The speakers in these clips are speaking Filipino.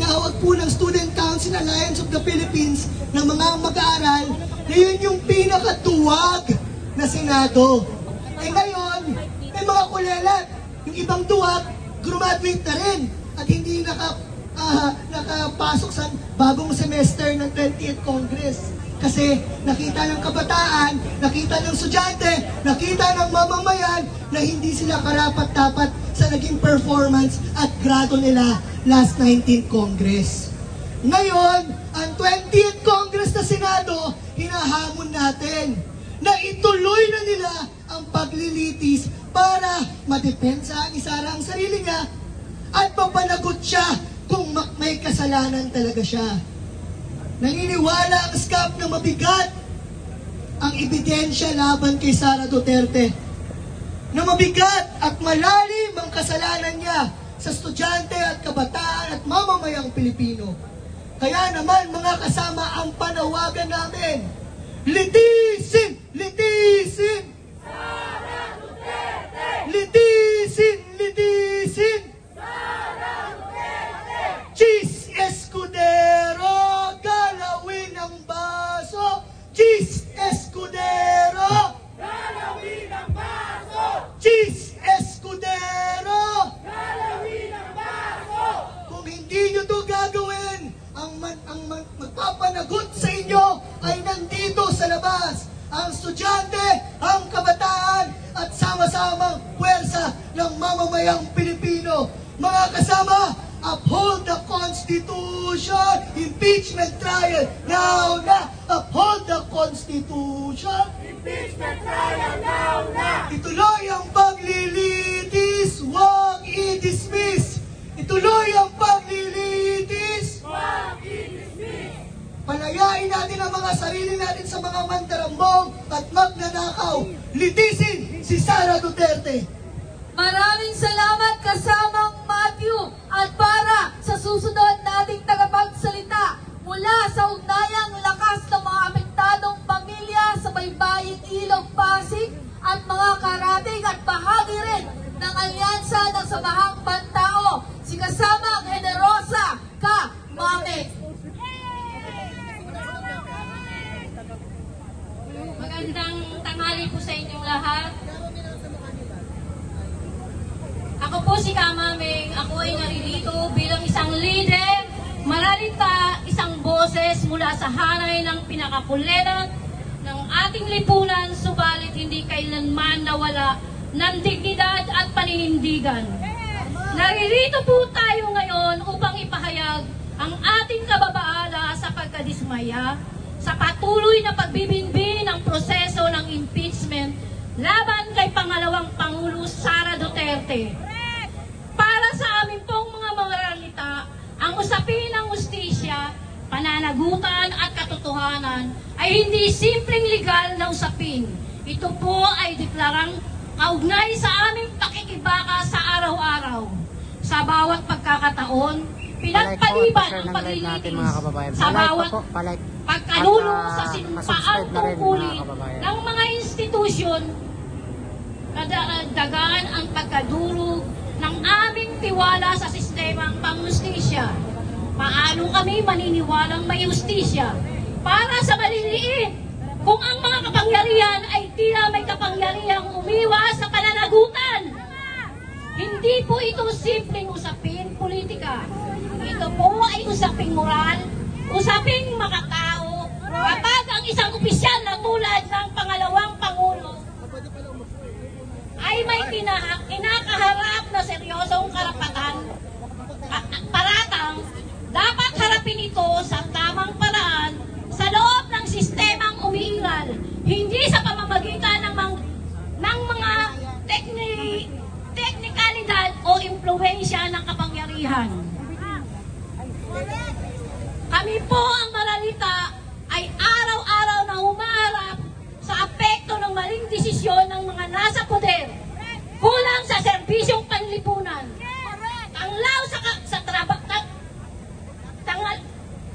tinawag po ng Student Council Alliance of the Philippines ng mga mag-aaral na yun yung pinakatuwag na Senado. Eh ngayon, may mga kulelat. Yung ibang tuwag, graduate na rin at hindi nakapasok sa bagong semester ng 20th Congress. Kasi nakita ng kabataan, nakita ng estudyante, nakita ng mamamayan na hindi sila karapat-dapat sa naging performance at grado nila last 19th Congress. Ngayon, ang 20th Congress na Senado, hinahamon natin na ituloy na nila ang paglilitis para madepensa ang Sara ang sarili niya at mapanagot siya kung may kasalanan talaga siya. Naniniwala ang SCAP na mabigat ang ebidensya laban kay Sara Duterte. Na mabigat at malalim ang kasalanan niya sa estudyante at kabataan at mamamayang Pilipino. Kaya naman mga kasama, ang panawagan namin, litisin! Litisin! Sara Duterte! Litisin! Litisin! Sara Duterte! Cheese Escudero! Galawin ang baso! Cheese Escudero! Galawin ang baso! Cheese Escudero! Galawin ang baso! Kung hindi nyo to gagawin, ang magpapanagot sa inyo ay nandito sa labas. Ang estudyante, ang kabataan, at sama-samang puwersa ng mamamayang Pilipino. Mga kasama, uphold the Constitution! Impeachment trial now na! Uphold the Constitution! Impeachment trial now na! Ituloy ang paglilitis, huwag i-dismiss! Ituloy ang paglilitis! Huwag i-dismiss! Palayain natin ang mga sarili natin sa mga mandarambong at magnanakaw. Litisin si Sara Duterte! Maraming salamat kasamang Matthew at para sa susunod nating tagapagsalita mula sa ugnayang lakas ng mga apektadong pamilya sa baybaying Ilog Pasig at mga karating at bahagi rin ng alyansa ng Samahang Pantao, si kasamang Generosa Ka Mame. Magandang tanghali po sa inyong lahat. Ako po si Kamameng, ako ay naririto bilang isang leader, maralita, isang boses mula sa hanay ng pinakakulelat ng ating lipunan, subalit hindi kailanman nawala ng dignidad at paninindigan. Naririto po tayo ngayon upang ipahayag ang ating kababaala sa pagkadismaya sa patuloy na pagbibinbin ng proseso ng impeachment laban kay pangalawang Pangulo Sara Duterte. Para sa amin pong mga maralita, ang usapin ng hustisya, pananagutan at katotohanan ay hindi simpleng legal na usapin. Ito po ay deklarang kaugnay sa aming pakikibaka sa araw-araw. Sa bawat pagkakataon, pinagpaliban ang paglilitis sa bawat pagkalulong sa sinumpaang tungkulin ng mga institusyon, kadagdagan ang pagkadurog ng aming tiwala sa sistemang panghustisya. Paano kami maniniwalang may hustisya para sa maliliit kung ang mga kapangyarihan ay tila may kapangyarihang umiwas sa pananagutan? Hindi po ito simpleng usapin politika. Ito po ay usaping moral, usaping makatao, kapag ang isang opisyal na tulad ng pangalawang Pangulo ay may kinakaharap na seryosong karapatan at paratang, dapat harapin ito sa tamang paraan sa loob ng sistemang umiiral, hindi sa pamamagitan ng mga teknikalidad o impluwensya ng kapangyarihan. Kami po ang maralita ay araw-araw na humaharap sa apekto ng maling desisyon ng mga nasa poder, kulang sa serbisyong panlipunan,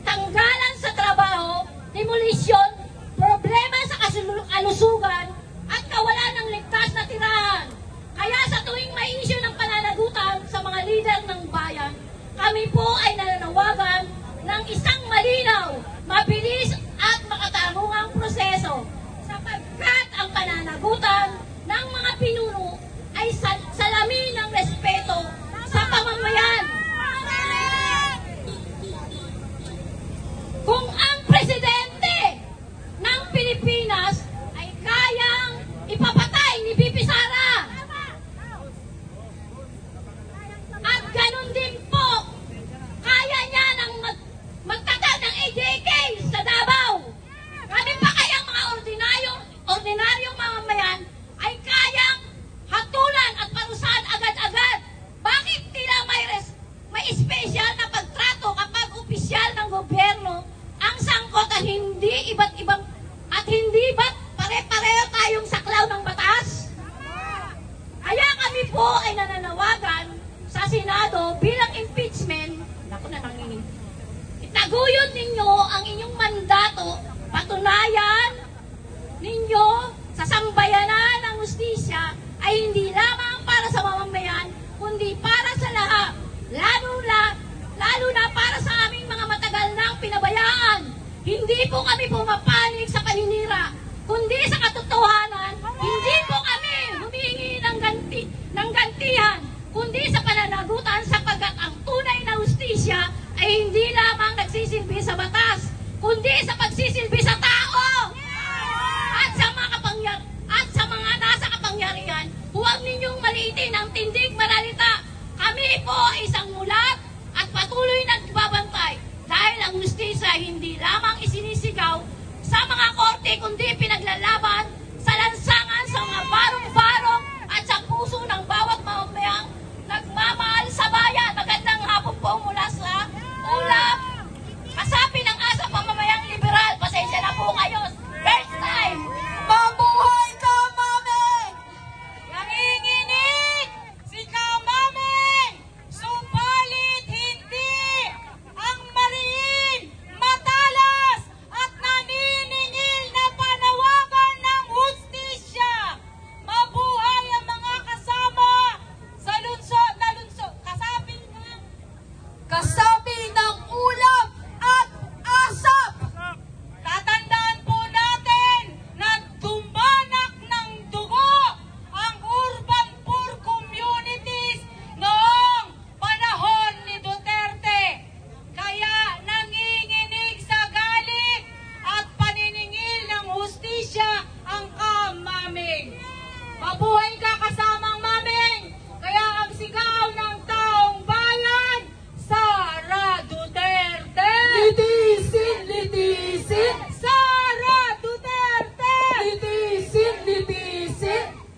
tanggalan sa trabaho, demolisyon, problema sa kalusugan, at kawalan ng ligtas na tirahan. Kaya sa tuwing may issue ng pananagutan sa mga lider ng bayan, kami po ay nananawagan pananagutan ng mga pinuno ay salamin ng respeto sa pamamayan. Kung ang presidente ng Pilipinas ay kayang ipapatay ni VP Sara, at ganun din po, kaya niya nang magtatag ng AJK sa Davao. Kami pa kayang mga ordinaryong mamamayan ay kayang hatulan at parusahan agad-agad. Bakit tila may special na pagtrato kapag opisyal ng gobyerno ang sangkot at hindi iba't ibang at hindi ba't pare-pareho tayong saklaw ng batas? Kaya kami po ay nananawagan sa Senado bilang impeachment. Naku na nanginginig. Itaguyod ninyo ang inyong mandato, patunayan ninyo sa sambayanan ng hustisya ay hindi lamang para sa mamamayan, kundi para sa lahat, lalo na para sa aming mga matagal nang pinabayaan. Hindi po kami pumapanig sa paninira, kundi sa katotohanan. Hindi po kami humingi ng gantihan, kundi sa pananagutan sapagkat ang tunay na hustisya ay hindi lamang nagsisilbi sa batas, kundi sa pagsisilbi sa tao. At sa mga nasa kapangyarihan, huwag ninyong maliitin ang tindig maralita. Kami po ay isang mulat at patuloy nagbabantay dahil ang hustisya hindi lamang isinisigaw sa mga korte kundi pinaglalaban sa lansangan